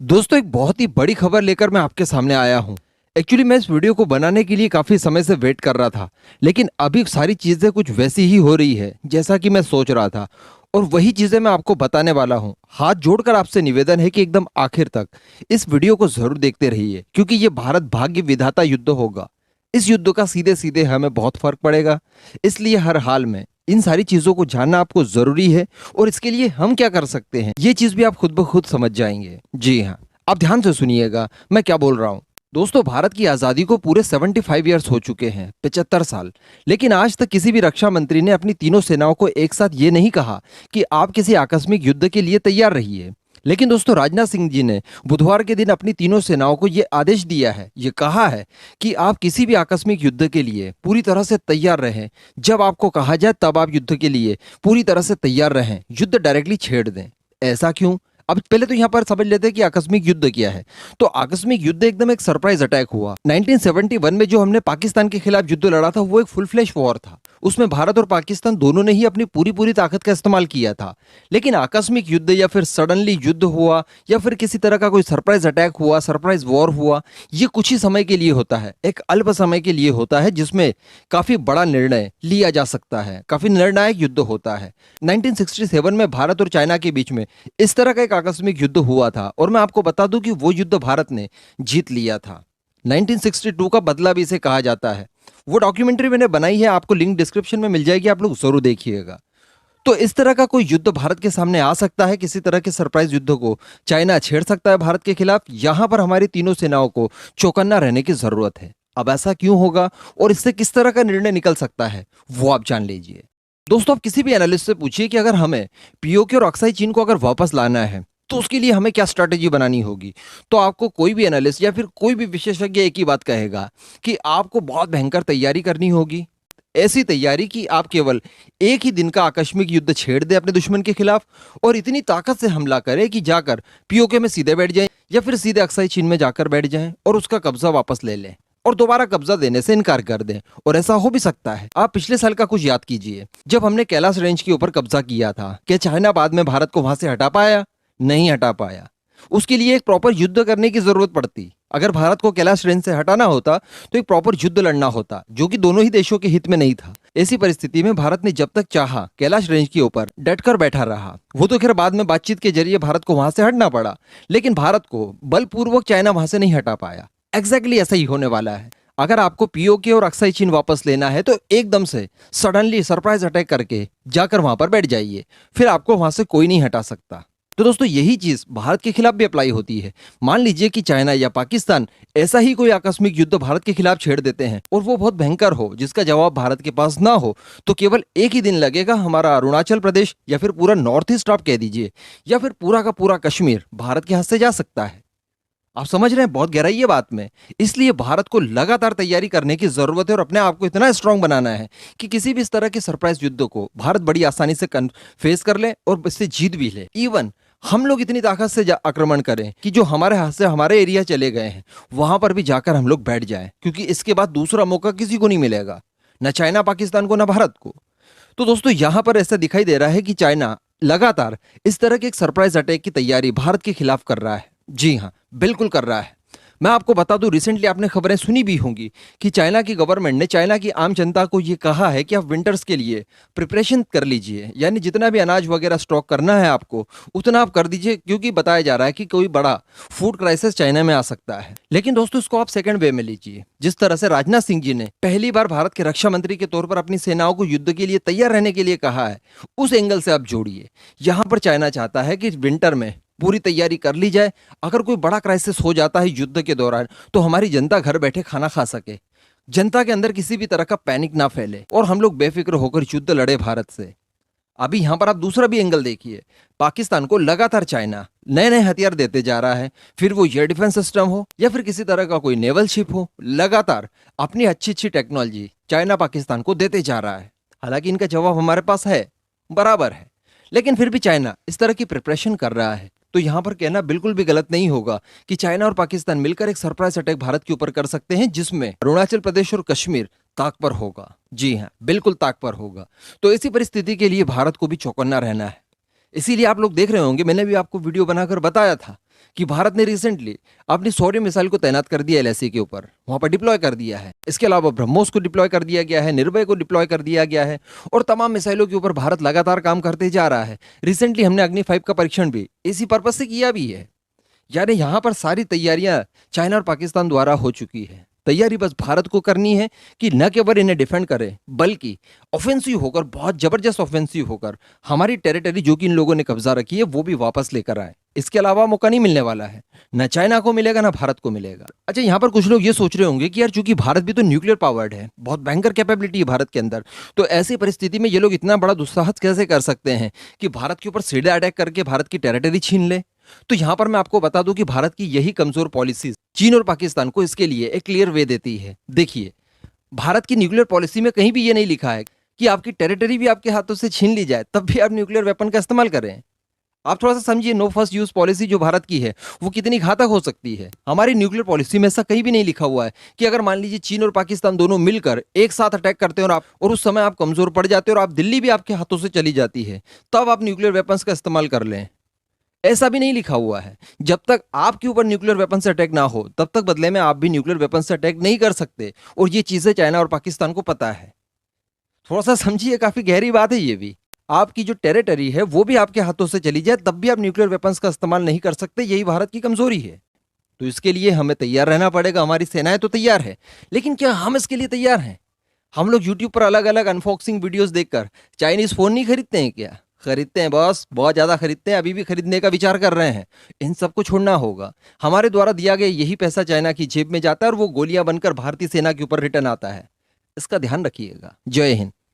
दोस्तों, एक बहुत ही बड़ी खबर लेकर मैं आपके सामने आया हूं। एक्चुअली मैं इस वीडियो को बनाने के लिए काफी समय से वेट कर रहा था, लेकिन अभी सारी चीजें कुछ वैसी ही हो रही है जैसा कि मैं सोच रहा था, और वही चीजें मैं आपको बताने वाला हूं। हाथ जोड़कर आपसे निवेदन है कि एकदम आखिर तक इस वीडियो को जरूर देखते रहिए, क्योंकि ये भारत भाग्य विधाता युद्ध होगा। इस युद्ध का सीधे सीधे हमें बहुत फर्क पड़ेगा, इसलिए हर हाल में इन सारी चीजों को जानना आपको जरूरी है। और इसके लिए हम क्या कर सकते हैं, ये चीज भी आप खुद ब खुद समझ जाएंगे। जी हाँ, आप ध्यान से सुनिएगा मैं क्या बोल रहा हूँ। दोस्तों, भारत की आजादी को पूरे 75 ईयर्स हो चुके हैं, 75 साल। लेकिन आज तक किसी भी रक्षा मंत्री ने अपनी तीनों सेनाओं को एक साथ ये नहीं कहा कि आप किसी आकस्मिक युद्ध के लिए तैयार रहिए। लेकिन दोस्तों, राजनाथ सिंह जी ने बुधवार के दिन अपनी तीनों सेनाओं को यह आदेश दिया है, ये कहा है कि आप किसी भी आकस्मिक युद्ध के लिए पूरी तरह से तैयार रहें। जब आपको कहा जाए तब आप युद्ध के लिए पूरी तरह से तैयार रहें, युद्ध डायरेक्टली छेड़ दें। ऐसा क्यों? अब पहले तो यहाँ पर समझ लेते हैं कि आकस्मिक युद्ध क्या है। तो आकस्मिक युद्ध एकदम एक सरप्राइज अटैक हुआ। 1971 में जो हमने पाकिस्तान के खिलाफ युद्ध लड़ा था, वो एक फुल फ्लैश वॉर था। उसमें भारत और पाकिस्तान दोनों ने ही अपनी पूरी पूरी ताकत का इस्तेमाल किया था। लेकिन आकस्मिक युद्ध या फिर सडनली युद्ध हुआ या फिर किसी तरह का कोई सरप्राइज अटैक हुआ, सरप्राइज वॉर हुआ, ये कुछ ही समय के लिए होता है, एक अल्प समय के लिए होता है, जिसमें काफी बड़ा निर्णय लिया जा सकता है, काफी निर्णायक युद्ध होता है। 1967 में भारत और चाइना के बीच में इस तरह का एक आकस्मिक युद्ध हुआ था, और मैं आपको बता दूं कि वो युद्ध भारत ने जीत लिया था। 1962 का बदला भी इसे कहा जाता है। वो डॉक्यूमेंट्री मैंने बनाई है, आपको लिंक डिस्क्रिप्शन में मिल जाएगी, आप लोग जरूर देखिएगा। तो इस तरह का कोई युद्ध भारत के सामने आ सकता है, किसी तरह के सरप्राइज युद्ध को चाइना छेड़ सकता है भारत के खिलाफ। यहां पर हमारी तीनों सेनाओं को चौकन्ना रहने की जरूरत है। अब ऐसा क्यों होगा और इससे किस तरह का निर्णय निकल सकता है, वो आप जान लीजिए। दोस्तों, आप किसी भी एनालिस्ट से पूछिए कि अगर हमें पीओके और अक्साई चीन को अगर वापस लाना है तो उसके लिए हमें क्या स्ट्रैटेजी बनानी होगी, तो आपको कोई भी एनालिस्ट या फिर कोई भी विशेषज्ञ एक ही बात कहेगा कि आपको बहुत भयंकर तैयारी करनी होगी। ऐसी तैयारी कि आप केवल एक ही दिन का आकस्मिक युद्ध छेड़ दें अपने दुश्मन के खिलाफ, और इतनी ताकत से हमला करें कि जाकर पीओके में सीधे बैठ जाएं या फिर सीधे अक्साई चीन में जाकर बैठ जाएं और उसका कब्जा वापस ले लें और दोबारा कब्जा देने से इनकार कर दें। और ऐसा हो भी सकता है। आप पिछले साल का कुछ याद कीजिए, जब हमने कैलाश रेंज के ऊपर कब्जा किया था, क्या चाइना बाद में भारत को वहां से हटा पाया? नहीं हटा पाया। उसके लिए एक प्रॉपर युद्ध करने की जरूरत पड़ती। अगर भारत को कैलाश रेंज से हटाना होता तो एक प्रॉपर युद्ध लड़ना होता, जो कि दोनों ही देशों के हित में नहीं था। ऐसी परिस्थिति में भारत ने जब तक चाहा कैलाश रेंज के ऊपर डटकर बैठा रहा। वो तो खैर बाद में बातचीत के जरिए भारत को वहां से हटना पड़ा, लेकिन भारत को बलपूर्वक चाइना वहां से नहीं हटा पाया। एग्जैक्टली ऐसा ही होने वाला है। अगर आपको पीओके और अक्साई चीन वापस लेना है तो एकदम से सडनली सरप्राइज अटैक करके जाकर वहां पर बैठ जाइए, फिर आपको वहां से कोई नहीं हटा सकता। तो दोस्तों, यही चीज भारत के खिलाफ भी अप्लाई होती है। मान लीजिए कि चाइना या पाकिस्तान ऐसा ही कोई आकस्मिक युद्ध भारत के खिलाफ छेड़ देते हैं और वो बहुत भयंकर हो, जिसका जवाब भारत के पास ना हो, तो केवल एक ही दिन लगेगा हमारा अरुणाचल प्रदेश या फिर पूरा नॉर्थ ईस्ट आप कह दीजिए, या फिर पूरा का पूरा कश्मीर भारत के हाथ से जा सकता है। आप समझ रहे हैं बहुत गहराई है बात में। इसलिए भारत को लगातार तैयारी करने की जरूरत है और अपने आप को इतना स्ट्रांग बनाना है कि किसी भी इस तरह के सरप्राइज युद्ध को भारत बड़ी आसानी से फेस कर ले और इससे जीत भी ले। इवन हम लोग इतनी ताकत से आक्रमण करें कि जो हमारे हाथ से हमारे एरिया चले गए हैं वहां पर भी जाकर हम लोग बैठ जाएं, क्योंकि इसके बाद दूसरा मौका किसी को नहीं मिलेगा, ना चाइना पाकिस्तान को, ना भारत को। तो दोस्तों, यहां पर ऐसा दिखाई दे रहा है कि चाइना लगातार इस तरह के एक सरप्राइज अटैक की तैयारी भारत के खिलाफ कर रहा है। जी हाँ, बिल्कुल कर रहा है। मैं आपको बता दूं, रिसेंटली आपने खबरें सुनी भी होंगी कि चाइना की गवर्नमेंट ने चाइना की आम जनता को यह कहा है कि आप विंटर्स के लिए प्रिपरेशन कर लीजिए, यानी जितना भी अनाज वगैरह स्टॉक करना है आपको उतना आप कर दीजिए, क्योंकि बताया जा रहा है कि कोई बड़ा फूड क्राइसिस चाइना में आ सकता है। लेकिन दोस्तों, इसको आप सेकंड वे में लीजिए। जिस तरह से राजनाथ सिंह जी ने पहली बार भारत के रक्षा मंत्री के तौर पर अपनी सेनाओं को युद्ध के लिए तैयार रहने के लिए कहा है, उस एंगल से आप जोड़िए। यहां पर चाइना चाहता है कि विंटर में पूरी तैयारी कर ली जाए। अगर कोई बड़ा क्राइसिस हो जाता है युद्ध के दौरान तो हमारी जनता घर बैठे खाना खा सके, जनता के अंदर किसी भी तरह का पैनिक ना फैले और हम लोग बेफिक्र होकर युद्ध लड़े भारत से। अभी यहां पर आप दूसरा भी एंगल देखिए। पाकिस्तान को लगातार चाइना नए नए हथियार देते जा रहा है, फिर वो एयर डिफेंस सिस्टम हो या फिर किसी तरह का कोई नेवल शिप हो, लगातार अपनी अच्छी अच्छी टेक्नोलॉजी चाइना पाकिस्तान को देते जा रहा है। हालांकि इनका जवाब हमारे पास है, बराबर है, लेकिन फिर भी चाइना इस तरह की प्रिपरेशन कर रहा है। तो यहां पर कहना बिल्कुल भी गलत नहीं होगा कि चाइना और पाकिस्तान मिलकर एक सरप्राइज अटैक भारत के ऊपर कर सकते हैं, जिसमें अरुणाचल प्रदेश और कश्मीर ताक पर होगा। जी हाँ, बिल्कुल ताक पर होगा। तो ऐसी परिस्थिति के लिए भारत को भी चौकन्ना रहना है। इसीलिए आप लोग देख रहे होंगे, मैंने भी आपको वीडियो बनाकर बताया था कि भारत ने रिसेंटली अपनी शौर्य मिसाइल को तैनात कर दिया एलएसी के ऊपर, वहां पर डिप्लॉय कर दिया है। इसके अलावा ब्रह्मोस को डिप्लॉय कर दिया गया है, निर्भय को डिप्लॉय कर दिया गया है और तमाम मिसाइलों के ऊपर भारत लगातार काम करते जा रहा है। रिसेंटली हमने अग्नि 5 का परीक्षण भी इसी पर्पज से किया भी है। यानी यहां पर सारी तैयारियां चाइना और पाकिस्तान द्वारा हो चुकी है। तैयारी बस भारत को करनी है कि न केवल इन्हें डिफेंड करे, बल्कि ऑफेंसिव होकर, बहुत जबरदस्त ऑफेंसिव होकर हमारी टेरिटरी जो कि इन लोगों ने कब्जा रखी है वो भी वापस लेकर आए। इसके अलावा मौका नहीं मिलने वाला है, न चाइना को मिलेगा ना भारत को मिलेगा। अच्छा, यहाँ पर कुछ लोग ये सोच रहे होंगे कि यार चूंकि भारत भी तो न्यूक्लियर पावर्ड है, बहुत भयंकर कैपेबिलिटी है भारत के अंदर, तो ऐसी परिस्थिति में ये लोग इतना बड़ा दुस्साहस कैसे कर सकते हैं कि भारत के ऊपर सीधे अटैक करके भारत की टेरिटरी छीन ले। तो यहां पर मैं आपको बता दूं कि भारत की यही कमजोर पॉलिसीज चीन और पाकिस्तान को इसके लिए एक क्लियर वे देती है। देखिए, भारत की न्यूक्लियर पॉलिसी में कहीं भी ये नहीं लिखा है कि आपकी टेरिटरी भी आपके हाथों से छीन ली जाए तब भी आप न्यूक्लियर वेपन का इस्तेमाल करें। आप थोड़ा सा समझिए, नो फर्स्ट यूज पॉलिसी जो भारत की है वो कितनी घातक हो सकती है। हमारी न्यूक्लियर पॉलिसी में ऐसा कहीं भी नहीं लिखा हुआ है कि अगर मान लीजिए चीन और पाकिस्तान दोनों मिलकर एक साथ अटैक करते हैं और उस समय आप कमजोर पड़ जाते हैं और आप दिल्ली भी आपके हाथों से चली जाती है, तब आप न्यूक्लियर वेपन्स का इस्तेमाल कर लें। ऐसा भी नहीं लिखा हुआ है। जब तक आपके ऊपर न्यूक्लियर वेपन से अटैक ना हो तब तक बदले में आप भी न्यूक्लियर वेपन से अटैक नहीं कर सकते, और ये चीजें चाइना और पाकिस्तान को पता है। थोड़ा सा समझिए, काफी गहरी बात है ये भी। आपकी जो टेरिटरी है वो भी आपके हाथों से चली जाए तब भी आप न्यूक्लियर वेपन्स का इस्तेमाल नहीं कर सकते, यही भारत की कमजोरी है। तो इसके लिए हमें तैयार रहना पड़ेगा। हमारी सेनाएं तो तैयार है, लेकिन क्या हम इसके लिए तैयार हैं? हम लोग यूट्यूब पर अलग अलग अनबॉक्सिंग वीडियोस देखकर चाइनीज फोन नहीं खरीदते हैं क्या? खरीदते हैं बॉस, बहुत ज्यादा खरीदते हैं, अभी भी खरीदने का विचार कर रहे हैं। इन सबको छोड़ना होगा। हमारे द्वारा दिया गया यही पैसा चाइना की जेब में जाता है और वो गोलियां बनकर भारतीय सेना के ऊपर रिटर्न आता है। इसका ध्यान रखिएगा। जय हिंद।